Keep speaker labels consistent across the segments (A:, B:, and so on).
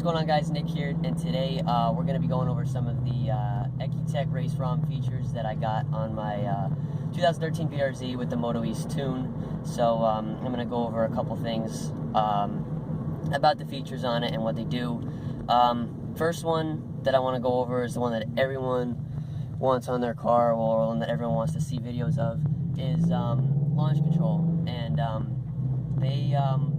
A: What's going on, guys? Nick here, and today we're going to be going over some of the ECUtek RaceRom features that I got on my 2013 VRZ with the Moto-East tune. So I'm going to go over a couple things about the features on it and what they do. First one that I want to go over is the one that everyone wants on their car, or one that everyone wants to see videos of, is launch control. And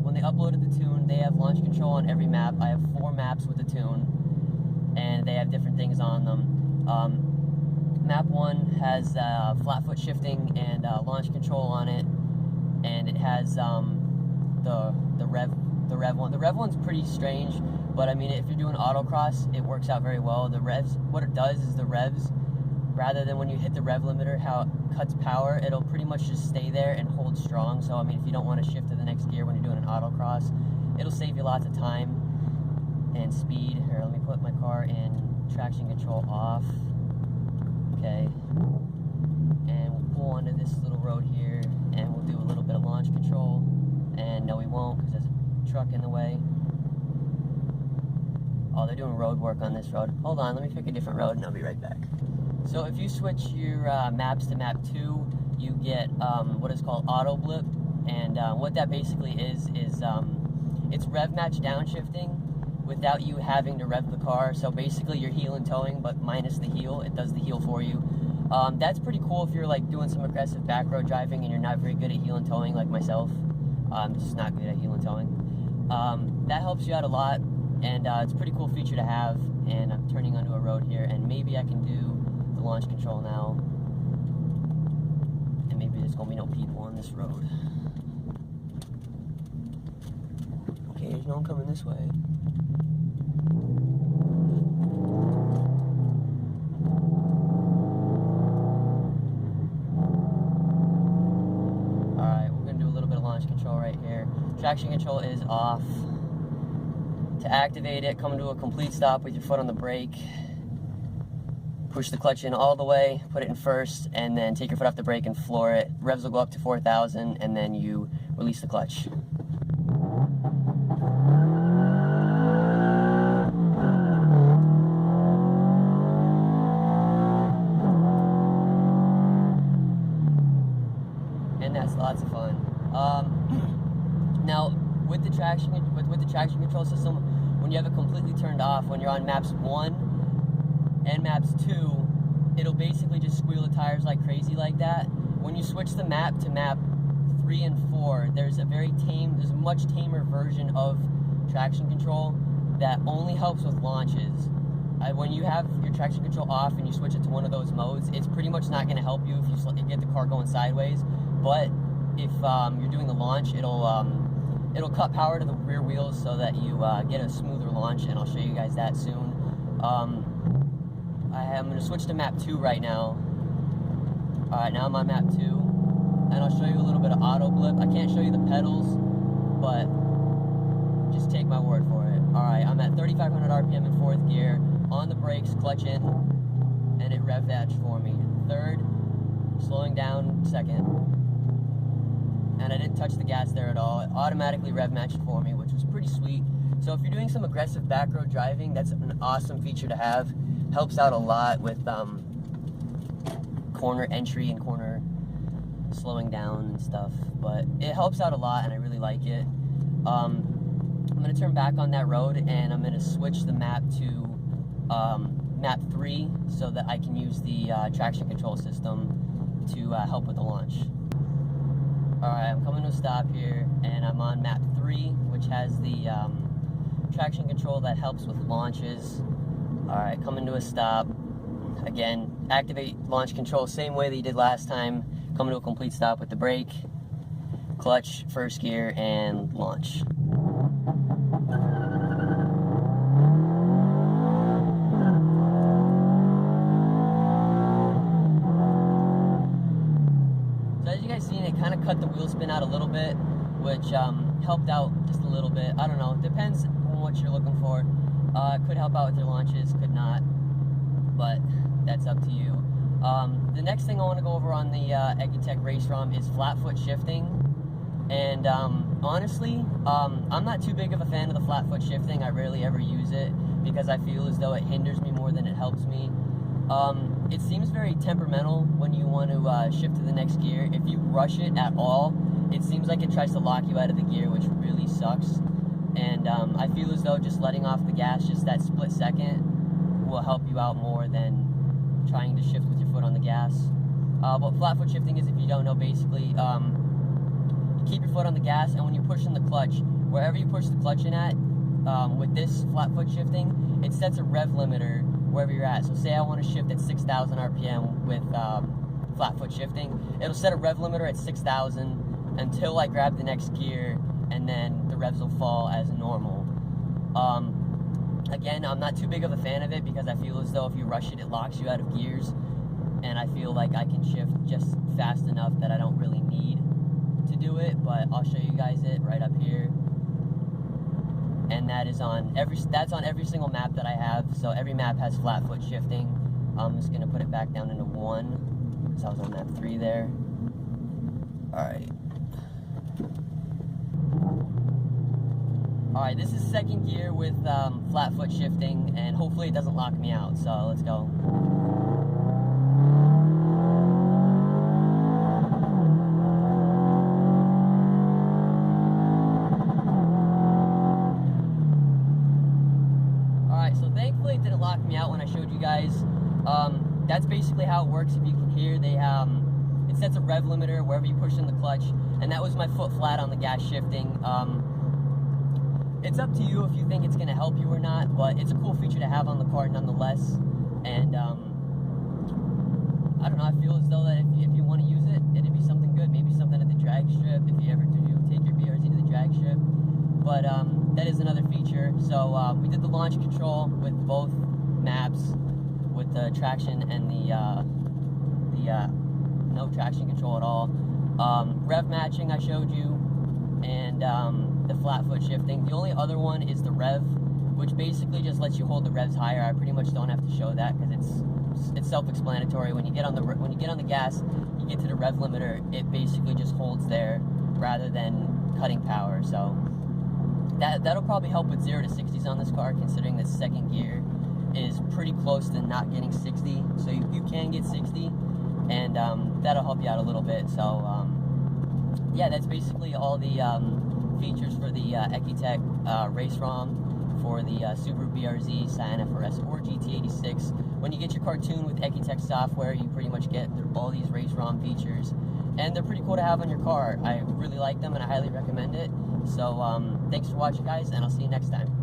A: when they uploaded the tune, they have launch control on every map. I have 4 maps with the tune, and they have different things on them. Map 1 has flat foot shifting and launch control on it, and it has the rev one. The rev one's pretty strange, but I mean, if you're doing autocross, it works out very well. The revs, what it does is the revs, rather than when you hit the rev limiter, how it cuts power, it'll pretty much just stay there and hold strong. So I mean, if you don't want to shift to the next gear when you're doing an autocross, it'll save you lots of time and speed. Here, let me put my car in traction control off. Okay, and we'll pull onto this little road here, and we'll do a little bit of launch control. And no, we won't, because there's a truck in the way. Oh, they're doing road work on this road. Hold on, let me pick a different road and I'll be right back. So if you switch your maps to map 2, you get what is called auto blip, and what that basically is it's rev match downshifting without you having to rev the car. So basically you're heel and towing, but minus the heel. It does the heel for you. That's pretty cool if you're like doing some aggressive back road driving and you're not very good at heel and towing, like myself. I'm just not good at heel and towing. That helps you out a lot, and it's a pretty cool feature to have. And I'm turning onto a road here, and maybe I can do launch control now, and maybe there's gonna be no people on this road. Okay, there's no one coming this way. Alright, we're gonna do a little bit of launch control right here. Traction control is off. To activate it, come to a complete stop with your foot on the brake. Push the clutch in all the way, put it in first, and then take your foot off the brake and floor it. Revs will go up to 4,000, and then you release the clutch. And that's lots of fun. Now, with the traction control system, when you have it completely turned off, when you're on maps 1 and maps 2, it'll basically just squeal the tires like crazy like that. When you switch the map to map 3 and 4, there's a much tamer version of traction control that only helps with launches. When you have your traction control off and you switch it to one of those modes, it's pretty much not going to help you if you get the car going sideways. But if you're doing the launch, it'll cut power to the rear wheels so that you get a smoother launch, and I'll show you guys that soon. I'm going to switch to map 2 right now. Alright, now I'm on map 2, and I'll show you a little bit of auto blip. I can't show you the pedals, but just take my word for it. Alright, I'm at 3,500 RPM in 4th gear, on the brakes, clutch in, and it rev matched for me. 3rd, slowing down 2nd, and I didn't touch the gas there at all. It automatically rev matched for me, which was pretty sweet. So if you're doing some aggressive back road driving, that's an awesome feature to have. Helps out a lot with corner entry and corner slowing down and stuff. But it helps out a lot, and I really like it. I'm going to turn back on that road, and I'm going to switch the map to map 3 so that I can use the traction control system to help with the launch. Alright, I'm coming to a stop here, and I'm on map 3, which has the traction control that helps with launches. Alright, coming to a stop. Again, activate launch control same way that you did last time. Coming to a complete stop with the brake, clutch, 1st gear, and launch. So as you guys seen, it kind of cut the wheel spin out a little bit, which helped out just a little bit. I don't know, depends on what you're looking for. Could help out with your launches, could not, but that's up to you. The next thing I want to go over on the ECUtek RaceRom is flat foot shifting, and honestly, I'm not too big of a fan of the flat foot shifting. I rarely ever use it because I feel as though it hinders me more than it helps me. It seems very temperamental when you want to shift to the next gear. If you rush it at all, it seems like it tries to lock you out of the gear, which really sucks. And I feel as though just letting off the gas just that split second will help you out more than trying to shift with your foot on the gas. What flat foot shifting is, if you don't know, basically you keep your foot on the gas, and when you're pushing the clutch, wherever you push the clutch in at, with this flat foot shifting, it sets a rev limiter wherever you're at. So say I want to shift at 6,000 RPM with flat foot shifting, it'll set a rev limiter at 6,000 until I grab the next gear, and then the revs will fall as normal. Again, I'm not too big of a fan of it because I feel as though if you rush it, it locks you out of gears, and I feel like I can shift just fast enough that I don't really need to do it. But I'll show you guys it right up here, and that's on every single map that I have. So every map has flat foot shifting. I'm just gonna put it back down into 1 because I was on map 3 there. Alright, this is second gear with flat foot shifting, and hopefully it doesn't lock me out, so let's go. Alright, so thankfully it didn't lock me out when I showed you guys. That's basically how it works. If you can hear, it sets a rev limiter wherever you push in the clutch, and that was my foot flat on the gas shifting. It's up to you if you think it's going to help you or not, but it's a cool feature to have on the car nonetheless. And I don't know, I feel as though that if you want to use it, it'd be something good. Maybe something at the drag strip if you ever do take your BRZ to the drag strip. But that is another feature. So we did the launch control with both maps, with the traction and the no traction control at all. Rev matching I showed you, and the flat foot shifting. The only other one is the rev, which basically just lets you hold the revs higher. I pretty much don't have to show that because it's self-explanatory. When you get on the gas, you get to the rev limiter, it basically just holds there rather than cutting power. So that'll probably help with 0 to 60s on this car, considering that second gear is pretty close to not getting 60. So you can get 60, and that'll help you out a little bit. So yeah, that's basically all the features for the ECUtek RaceRom for the Subaru BRZ, Scion FRS, or GT86. When you get your car tuned with ECUtek software, you pretty much get all these RaceRom features, and they're pretty cool to have on your car. I really like them, and I highly recommend it. So thanks for watching, guys, and I'll see you next time.